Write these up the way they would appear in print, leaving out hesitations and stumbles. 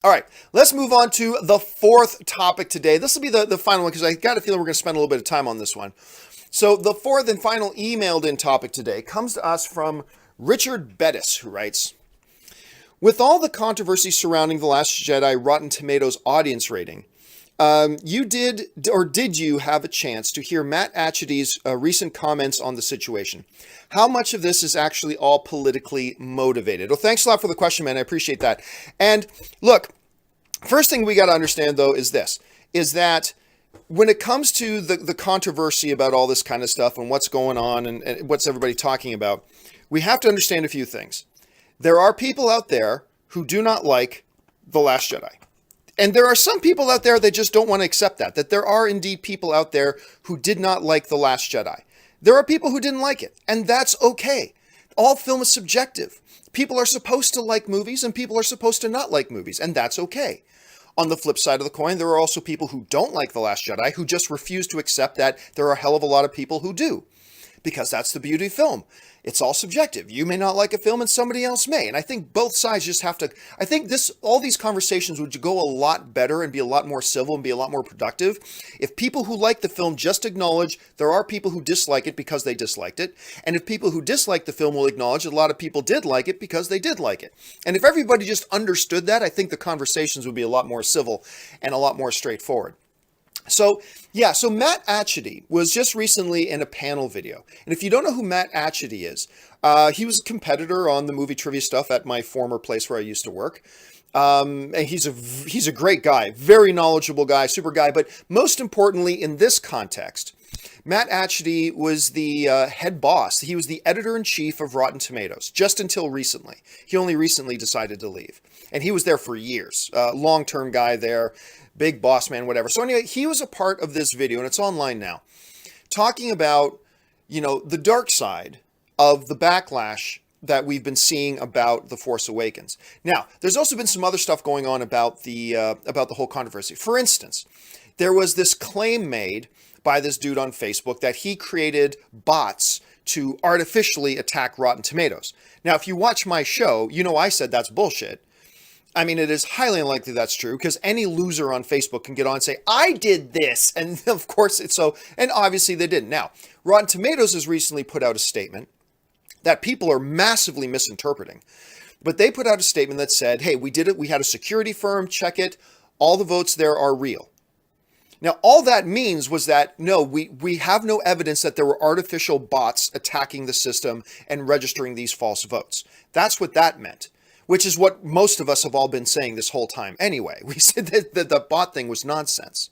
All right, let's move on to the fourth topic today. This will be the final one because I got a feeling we're going to spend a little bit of time on this one. So the fourth and final emailed in topic today comes to us from Richard Bettis, who writes, with all the controversy surrounding The Last Jedi Rotten Tomatoes audience rating, you did, or did you have a chance to hear Matt Atchity's recent comments on the situation? How much of this is actually all politically motivated? Well, thanks a lot for the question, man. I appreciate that. And look, first thing we got to understand, though, is this, is that when it comes to the controversy about all this kind of stuff and what's going on and what's everybody talking about, we have to understand a few things. There are people out there who do not like The Last Jedi. And there are some people out there that just don't want to accept that there are indeed people out there who did not like The Last Jedi. There are people who didn't like it, and that's okay. All film is subjective. People are supposed to like movies, and people are supposed to not like movies, and that's okay. On the flip side of the coin, there are also people who don't like The Last Jedi who just refuse to accept that there are a hell of a lot of people who do. Because that's the beauty of film. It's all subjective. You may not like a film and somebody else may. And I think both sides just have to, I think all these conversations would go a lot better and be a lot more civil and be a lot more productive if people who like the film just acknowledge there are people who dislike it because they disliked it. And if people who dislike the film will acknowledge a lot of people did like it because they did like it. And if everybody just understood that, I think the conversations would be a lot more civil and a lot more straightforward. So Matt Atchity was just recently in a panel video. And if you don't know who Matt Atchity is, he was a competitor on the movie trivia stuff at my former place where I used to work. And he's a great guy, very knowledgeable guy, super guy. But most importantly, in this context, Matt Atchity was the head boss. He was the editor-in-chief of Rotten Tomatoes, just until recently. He only recently decided to leave. And he was there for years, long-term guy there. Big boss man, whatever. So anyway, he was a part of this video, and it's online now, talking about, the dark side of the backlash that we've been seeing about The Force Awakens. Now, there's also been some other stuff going on about the whole controversy. For instance, there was this claim made by this dude on Facebook that he created bots to artificially attack Rotten Tomatoes. Now, if you watch my show, I said that's bullshit. I mean, it is highly unlikely that's true because any loser on Facebook can get on and say, I did this. And of course it's so, and obviously they didn't. Now, Rotten Tomatoes has recently put out a statement that people are massively misinterpreting. But they put out a statement that said, hey, we did it. We had a security firm check it. All the votes there are real. Now, all that means was that, no, we have no evidence that there were artificial bots attacking the system and registering these false votes. That's what that meant. Which is what most of us have all been saying this whole time anyway. We said that the bot thing was nonsense.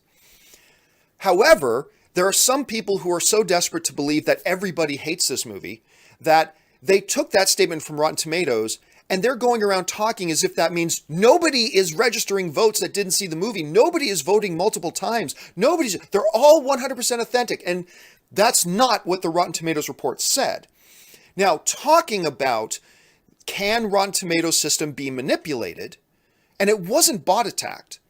However, there are some people who are so desperate to believe that everybody hates this movie that they took that statement from Rotten Tomatoes and they're going around talking as if that means nobody is registering votes that didn't see the movie. Nobody is voting multiple times. They're all 100% authentic. And that's not what the Rotten Tomatoes report said. Now, talking about can Rotten Tomatoes system be manipulated? And it wasn't bot attacked.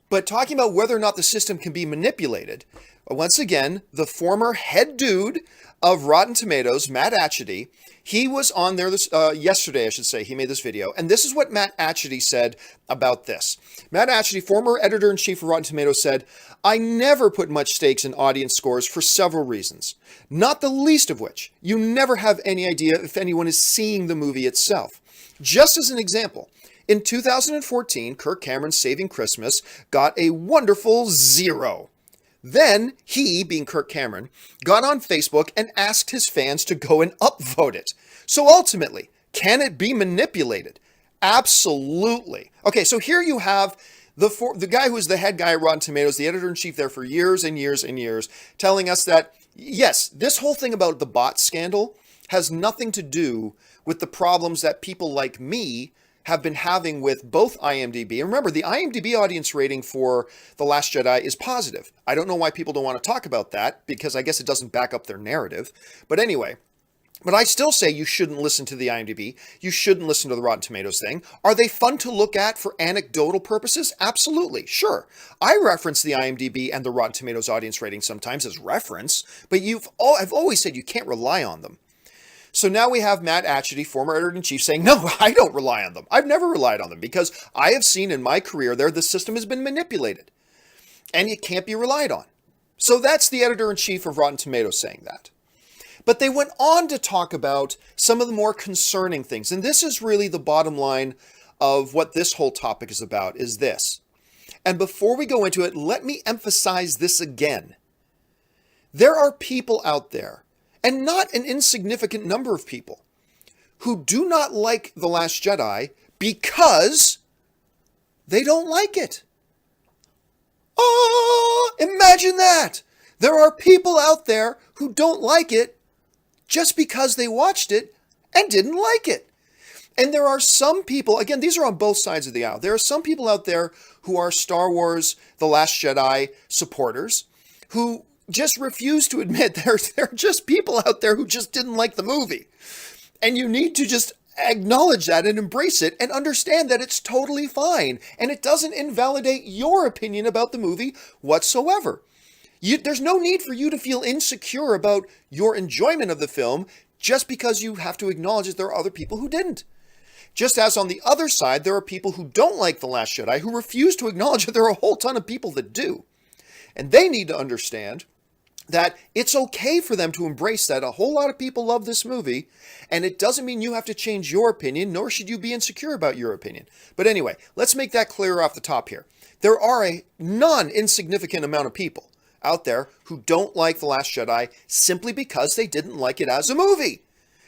But talking about whether or not the system can be manipulated, once again, the former head dude of Rotten Tomatoes, Matt Atchity, he was on there yesterday, I should say. He made this video. And this is what Matt Atchity said about this. Matt Atchity, former editor-in-chief of Rotten Tomatoes, said, I never put much stakes in audience scores for several reasons. Not the least of which, you never have any idea if anyone is seeing the movie itself. Just as an example, in 2014, Kirk Cameron's Saving Christmas got a wonderful 0. Then he, being Kirk Cameron, got on Facebook and asked his fans to go and upvote it. So ultimately, can it be manipulated? Absolutely. Okay, so here you have the guy who was the head guy at Rotten Tomatoes, the editor-in-chief there for years and years and years, telling us that, yes, this whole thing about the bot scandal has nothing to do with the problems that people like me have been having with both IMDb. And remember, the IMDb audience rating for The Last Jedi is positive. I don't know why people don't want to talk about that, because I guess it doesn't back up their narrative. But anyway, but I still say you shouldn't listen to the IMDb. You shouldn't listen to the Rotten Tomatoes thing. Are they fun to look at for anecdotal purposes? Absolutely, sure. I reference the IMDb and the Rotten Tomatoes audience rating sometimes as reference, but I've always said you can't rely on them. So now we have Matt Atchity, former editor-in-chief, saying, no, I don't rely on them. I've never relied on them because I have seen in my career there the system has been manipulated and it can't be relied on. So that's the editor-in-chief of Rotten Tomatoes saying that. But they went on to talk about some of the more concerning things. And this is really the bottom line of what this whole topic is about, is this. And before we go into it, let me emphasize this again. There are people out there, and not an insignificant number of people, who do not like The Last Jedi because they don't like it. Oh, imagine that! There are people out there who don't like it just because they watched it and didn't like it. And there are some people, again, these are on both sides of the aisle. There are some people out there who are Star Wars, The Last Jedi supporters who just refuse to admit there are just people out there who just didn't like the movie. And you need to just acknowledge that and embrace it and understand that it's totally fine. And it doesn't invalidate your opinion about the movie whatsoever. There's no need for you to feel insecure about your enjoyment of the film just because you have to acknowledge that there are other people who didn't. Just as on the other side, there are people who don't like The Last Jedi who refuse to acknowledge that there are a whole ton of people that do. And they need to understand that it's okay for them to embrace that a whole lot of people love this movie, and it doesn't mean you have to change your opinion, nor should you be insecure about your opinion. But anyway, let's make that clear off the top here. There are a non-insignificant amount of people out there who don't like The Last Jedi simply because they didn't like it as a movie.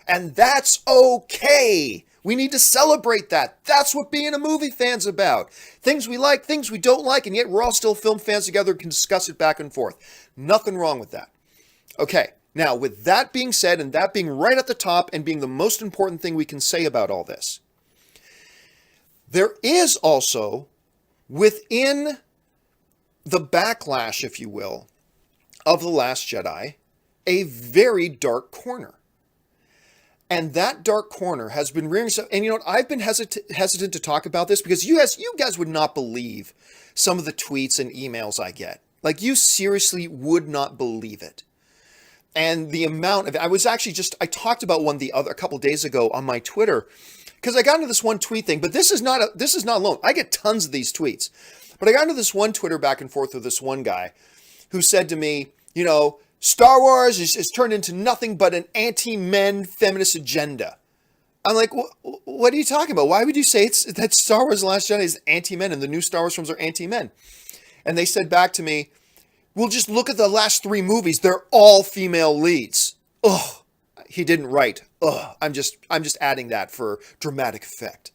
And that's okay. We need to celebrate that. That's what being a movie fan's about. Things we like, things we don't like, and yet we're all still film fans together and can discuss it back and forth. Nothing wrong with that. Okay, now with that being said, and that being right at the top and being the most important thing we can say about all this, there is also, within the backlash, if you will, of The Last Jedi, a very dark corner. And that dark corner has been rearing itself. And you know what? I've been hesitant to talk about this because you guys would not believe some of the tweets and emails I get. Like, you seriously would not believe it. And the amount of it, I talked about one a couple days ago on my Twitter because I got into this one tweet thing, but this is not alone. I get tons of these tweets. But I got into this one Twitter back and forth with this one guy who said to me, you know, Star Wars is turned into nothing but an anti-men feminist agenda. I'm like, what are you talking about? Why would you say that Star Wars The Last Jedi is anti-men and the new Star Wars films are anti-men? And they said back to me, well, just look at the last 3 movies. They're all female leads. Ugh. He didn't write. Ugh. I'm just adding that for dramatic effect.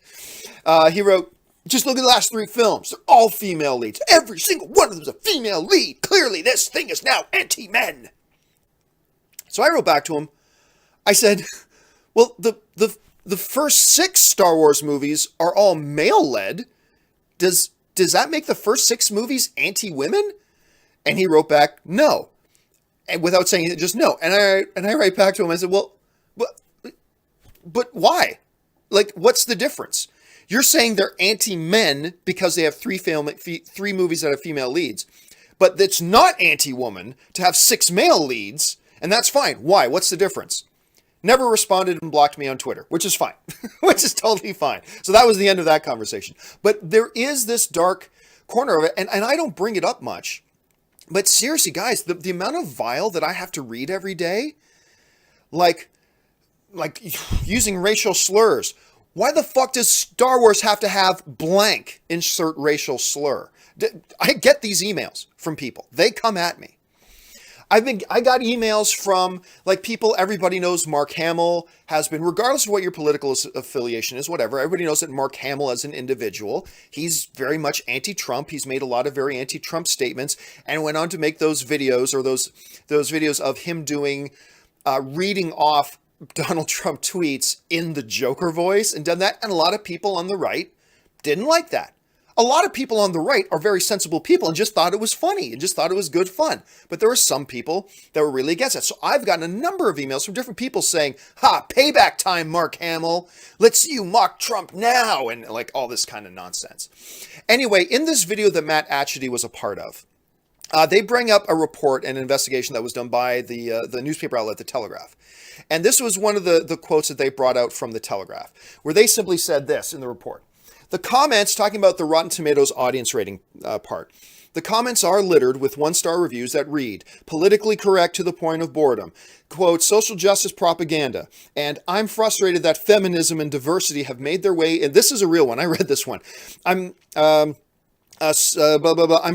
He wrote, just look at the last 3 films. They're all female leads. Every single one of them is a female lead. Clearly, this thing is now anti-men. So I wrote back to him. I said, well, the first 6 Star Wars movies are all male-led. Does that make the first 6 movies anti-women? And he wrote back, no. And without saying it, just no. And I write back to him. I said, well, but why? Like, what's the difference? You're saying they're anti-men because they have 3 movies that have female leads. But it's not anti-woman to have 6 male leads. And that's fine. Why? What's the difference? Never responded and blocked me on Twitter, which is fine, which is totally fine. So that was the end of that conversation. But there is this dark corner of it, and I don't bring it up much. But seriously, guys, the amount of vile that I have to read every day, like using racial slurs. Why the fuck does Star Wars have to have blank insert racial slur? I get these emails from people. They come at me. I got emails from like people, everybody knows Mark Hamill has been, regardless of what your political affiliation is, whatever, everybody knows that Mark Hamill as an individual, he's very much anti-Trump. He's made a lot of very anti-Trump statements and went on to make those videos or those videos of him doing, reading off Donald Trump tweets in the Joker voice and done that. And a lot of people on the right didn't like that. A lot of people on the right are very sensible people and just thought it was funny and just thought it was good fun. But there were some people that were really against it. So I've gotten a number of emails from different people saying, ha, payback time, Mark Hamill. Let's see you mock Trump now. And like all this kind of nonsense. Anyway, in this video that Matt Atchity was a part of, They bring up a report, an investigation that was done by the newspaper outlet, The Telegraph. And this was one of the quotes that they brought out from The Telegraph, where they simply said this in the report. The comments, talking about the Rotten Tomatoes audience rating part, the comments are littered with one-star reviews that read, politically correct to the point of boredom, quote, social justice propaganda, and I'm frustrated that feminism and diversity have made their way, and this is a real one, I read this one, I'm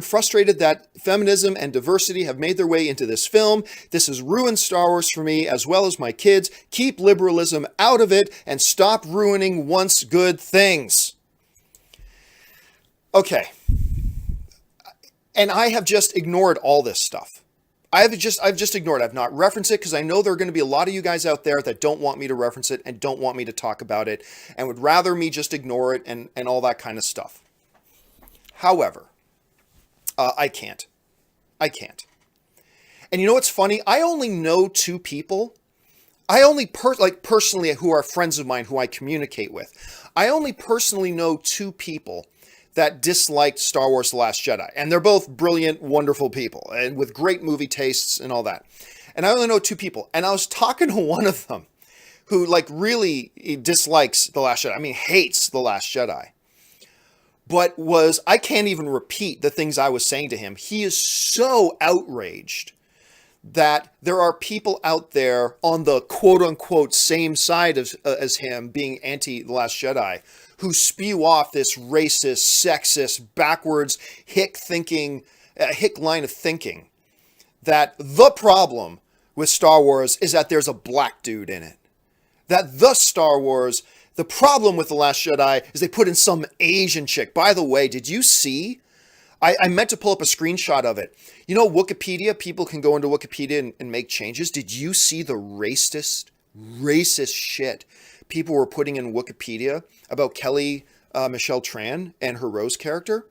frustrated that feminism and diversity have made their way into this film. This has ruined Star Wars for me as well as my kids. Keep liberalism out of it and stop ruining once good things. Okay. And I have just ignored all this stuff. I've just ignored it. I've not referenced it because I know there are going to be a lot of you guys out there that don't want me to reference it and don't want me to talk about it and would rather me just ignore it and all that kind of stuff. However, I can't. And you know what's funny? I only know two people. I only personally who are friends of mine who I communicate with. I only personally know two people that disliked Star Wars: The Last Jedi. And they're both brilliant, wonderful people and with great movie tastes and all that. And I only know two people. And I was talking to one of them who really dislikes The Last Jedi. I mean, hates The Last Jedi. But I can't even repeat the things I was saying to him. He is so outraged that there are people out there on the quote-unquote same side as him, being anti-The Last Jedi, who spew off this racist, sexist, backwards, hick line of thinking, that the problem with Star Wars is that there's a black dude in it. That the problem with The Last Jedi is they put in some Asian chick. By the way, did you see? I meant to pull up a screenshot of it. You know, Wikipedia, people can go into Wikipedia and make changes. Did you see the racist shit people were putting in Wikipedia about Kelly Michelle Tran and her Rose character?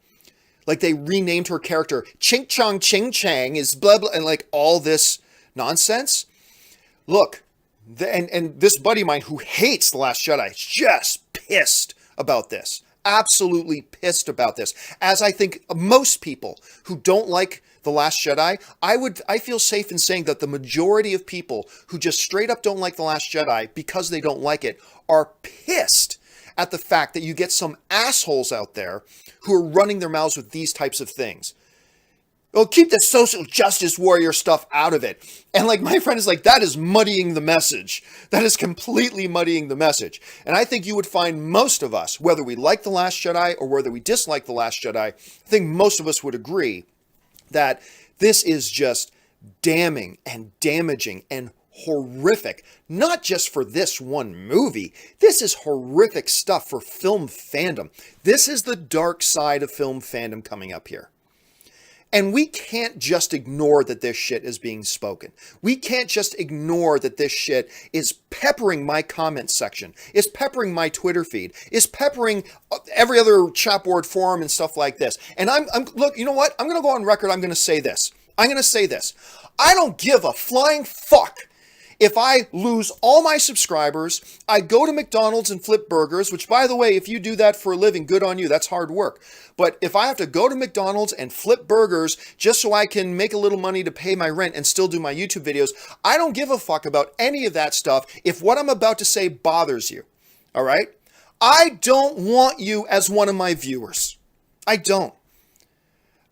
Like, they renamed her character Ching Chong Ching Chang is blah blah, and all this nonsense. Look, and this buddy of mine who hates The Last Jedi is just pissed about this. Absolutely pissed about this. As I think most people who don't like The Last Jedi, I feel safe in saying that the majority of people who just straight up don't like The Last Jedi because they don't like it are pissed at the fact that you get some assholes out there who are running their mouths with these types of things. Well, keep the social justice warrior stuff out of it. And my friend is that is muddying the message. That is completely muddying the message. And I think you would find most of us, whether we like The Last Jedi or whether we dislike The Last Jedi, I think most of us would agree that this is just damning and damaging and horrific. Not just for this one movie. This is horrific stuff for film fandom. This is the dark side of film fandom coming up here. And we can't just ignore that this shit is being spoken. We can't just ignore that this shit is peppering my comment section, is peppering my Twitter feed, is peppering every other chat board forum and stuff like this. And look, you know what? I'm going to go on record. I'm going to say this. I don't give a flying fuck if I lose all my subscribers. I go to McDonald's and flip burgers, which, by the way, if you do that for a living, good on you. That's hard work. But if I have to go to McDonald's and flip burgers just so I can make a little money to pay my rent and still do my YouTube videos, I don't give a fuck about any of that stuff if what I'm about to say bothers you. All right? I don't want you as one of my viewers. I don't.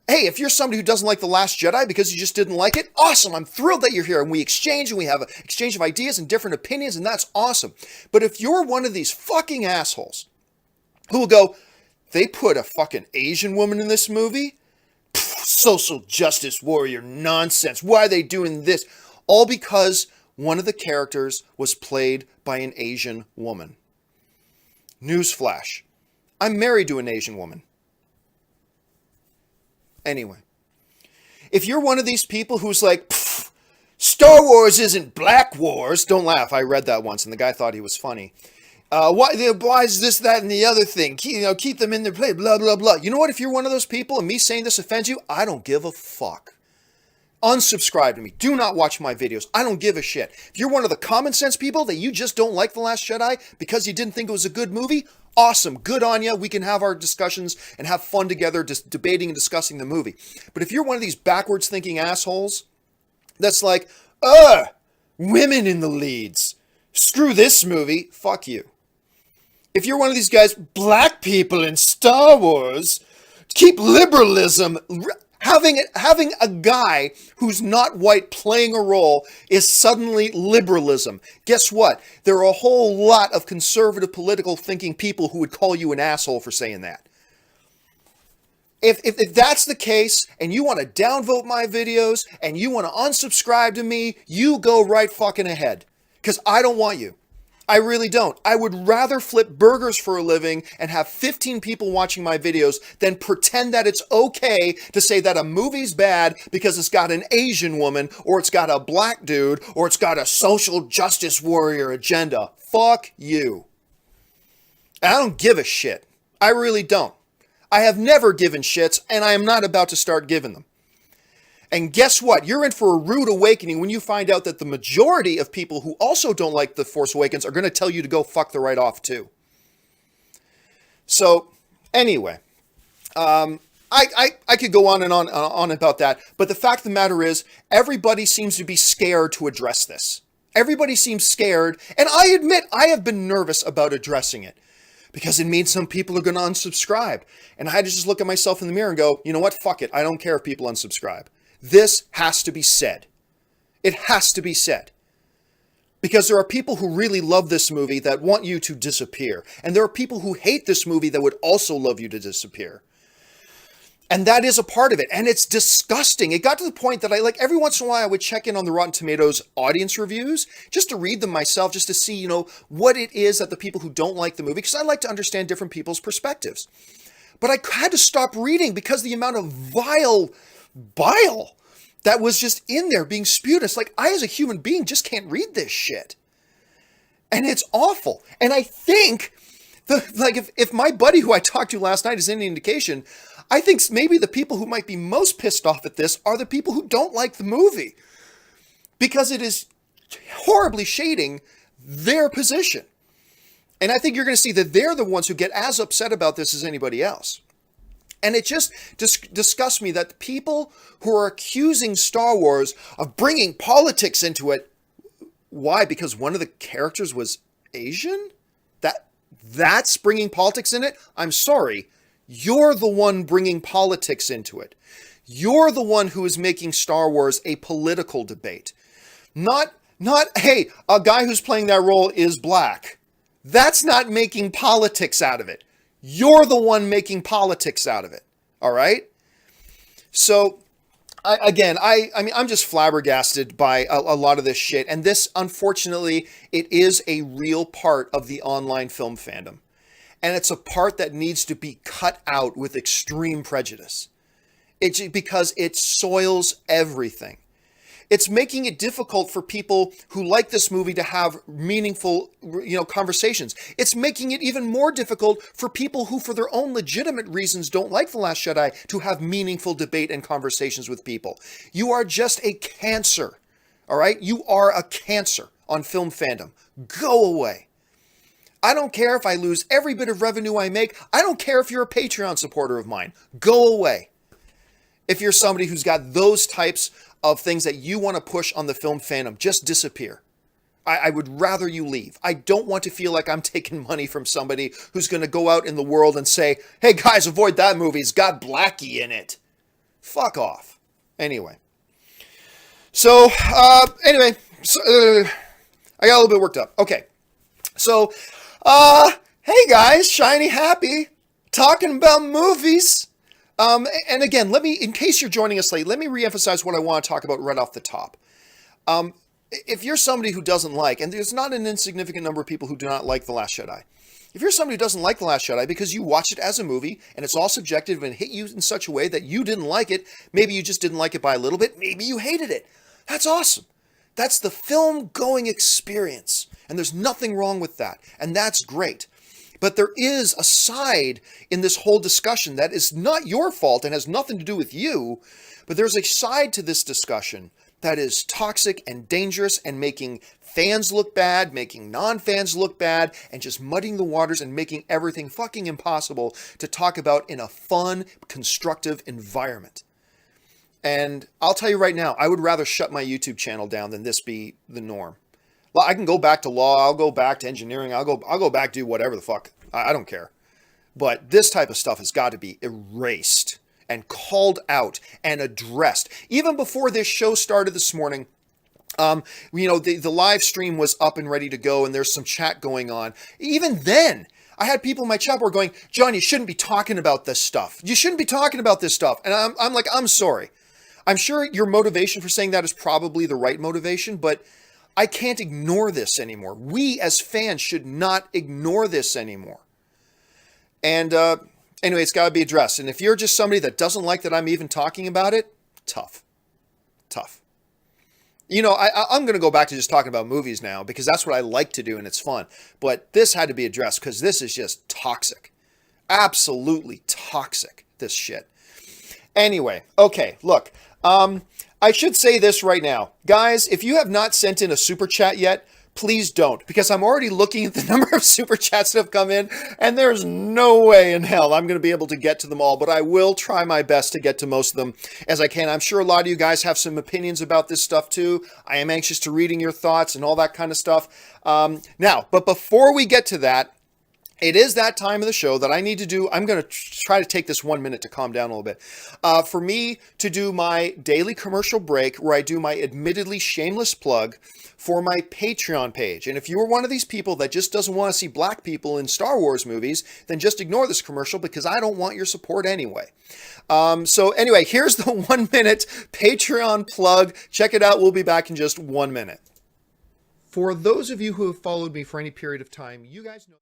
Hey, if you're somebody who doesn't like The Last Jedi because you just didn't like it, awesome. I'm thrilled that you're here and we exchange and we have an exchange of ideas and different opinions, and that's awesome. But if you're one of these fucking assholes who will go, they put a fucking Asian woman in this movie? Pfft, social justice warrior nonsense. Why are they doing this? All because one of the characters was played by an Asian woman. Newsflash. I'm married to an Asian woman. Anyway, if you're one of these people who's like, Star Wars isn't Black Wars, don't laugh. I read that once and the guy thought he was funny. Why is this, that, and the other thing? Keep them in their place, blah, blah, blah. You know what? If you're one of those people and me saying this offends you, I don't give a fuck. Unsubscribe to me. Do not watch my videos. I don't give a shit. If you're one of the common sense people that you just don't like The Last Jedi because you didn't think it was a good movie, awesome. Good on you. We can have our discussions and have fun together just debating and discussing the movie. But if you're one of these backwards thinking assholes that's like, women in the leads. Screw this movie. Fuck you. If you're one of these guys, black people in Star Wars, keep liberalism. Having a guy who's not white playing a role is suddenly liberalism. Guess what? There are a whole lot of conservative political thinking people who would call you an asshole for saying that. If that's the case, and you want to downvote my videos, and you want to unsubscribe to me, you go right fucking ahead. Because I don't want you. I really don't. I would rather flip burgers for a living and have 15 people watching my videos than pretend that it's okay to say that a movie's bad because it's got an Asian woman, or it's got a black dude, or it's got a social justice warrior agenda. Fuck you. And I don't give a shit. I really don't. I have never given shits, and I am not about to start giving them. And guess what? You're in for a rude awakening when you find out that the majority of people who also don't like The Force Awakens are going to tell you to go fuck the right off too. So, anyway, I could go on and on about that, but the fact of the matter is, everybody seems to be scared to address this. Everybody seems scared, and I admit I have been nervous about addressing it, because it means some people are going to unsubscribe. And I had to just look at myself in the mirror and go, you know what? Fuck it. I don't care if people unsubscribe. This has to be said. It has to be said. Because there are people who really love this movie that want you to disappear. And there are people who hate this movie that would also love you to disappear. And that is a part of it. And it's disgusting. It got to the point that every once in a while I would check in on the Rotten Tomatoes audience reviews just to read them myself, just to see, what it is that the people who don't like the movie, because I like to understand different people's perspectives. But I had to stop reading because the amount of vile bile that was just in there being spewed. It's like, I as a human being just can't read this shit. And it's awful. And I think, if my buddy who I talked to last night is any indication, I think maybe the people who might be most pissed off at this are the people who don't like the movie. Because it is horribly shading their position. And I think you're going to see that they're the ones who get as upset about this as anybody else. And it just disgusts me that the people who are accusing Star Wars of bringing politics into it, why? Because one of the characters was Asian? That's bringing politics in it? I'm sorry. You're the one bringing politics into it. You're the one who is making Star Wars a political debate. Not, hey, a guy who's playing that role is black. That's not making politics out of it. You're the one making politics out of it. All right? So, I'm just flabbergasted by a lot of this shit. And this, unfortunately, it is a real part of the online film fandom. And it's a part that needs to be cut out with extreme prejudice. Because it soils everything. It's making it difficult for people who like this movie to have meaningful, conversations. It's making it even more difficult for people who, for their own legitimate reasons, don't like The Last Jedi to have meaningful debate and conversations with people. You are just a cancer, all right? You are a cancer on film fandom. Go away. I don't care if I lose every bit of revenue I make. I don't care if you're a Patreon supporter of mine. Go away. If you're somebody who's got those types of things that you want to push on the film fandom, just disappear. I would rather you leave. I don't want to feel like I'm taking money from somebody who's going to go out in the world and say, hey guys, avoid that movie. It's got Blackie in it. Fuck off. Anyway. So, I got a little bit worked up. Okay. So, hey guys, Shiny Happy, talking about movies. And again, in case you're joining us late, let me reemphasize what I want to talk about right off the top. If you're somebody who doesn't like, and there's not an insignificant number of people who do not like The Last Jedi. If you're somebody who doesn't like The Last Jedi because you watched it as a movie, and it's all subjective and hit you in such a way that you didn't like it, maybe you just didn't like it by a little bit, maybe you hated it. That's awesome. That's the film-going experience. And there's nothing wrong with that. And that's great. But there is a side in this whole discussion that is not your fault and has nothing to do with you, but there's a side to this discussion that is toxic and dangerous and making fans look bad, making non-fans look bad, and just muddying the waters and making everything fucking impossible to talk about in a fun, constructive environment. And I'll tell you right now, I would rather shut my YouTube channel down than this be the norm. I can go back to law, I'll go back to engineering, I'll go back do whatever the fuck. I don't care. But this type of stuff has got to be erased and called out and addressed. Even before this show started this morning, the live stream was up and ready to go, and there's some chat going on. Even then, I had people in my chat were going, John, you shouldn't be talking about this stuff. You shouldn't be talking about this stuff. And I'm like, I'm sorry. I'm sure your motivation for saying that is probably the right motivation, but I can't ignore this anymore. We as fans should not ignore this anymore. And anyway, it's got to be addressed. And if you're just somebody that doesn't like that I'm even talking about it, tough. I'm going to go back to just talking about movies now because that's what I like to do and it's fun. But this had to be addressed because this is just toxic. Absolutely toxic, this shit. Anyway, okay, look. I should say this right now. Guys, if you have not sent in a super chat yet, please don't, because I'm already looking at the number of super chats that have come in, and there's no way in hell I'm going to be able to get to them all, but I will try my best to get to most of them as I can. I'm sure a lot of you guys have some opinions about this stuff too. I am anxious to reading your thoughts and all that kind of stuff. But before we get to that, it is that time of the show that I need to do. I'm going to try to take this 1 minute to calm down a little bit. For me to do my daily commercial break where I do my admittedly shameless plug for my Patreon page. And if you are one of these people that just doesn't want to see black people in Star Wars movies, then just ignore this commercial because I don't want your support anyway. So anyway, here's the 1 minute Patreon plug. Check it out. We'll be back in just 1 minute. For those of you who have followed me for any period of time, you guys know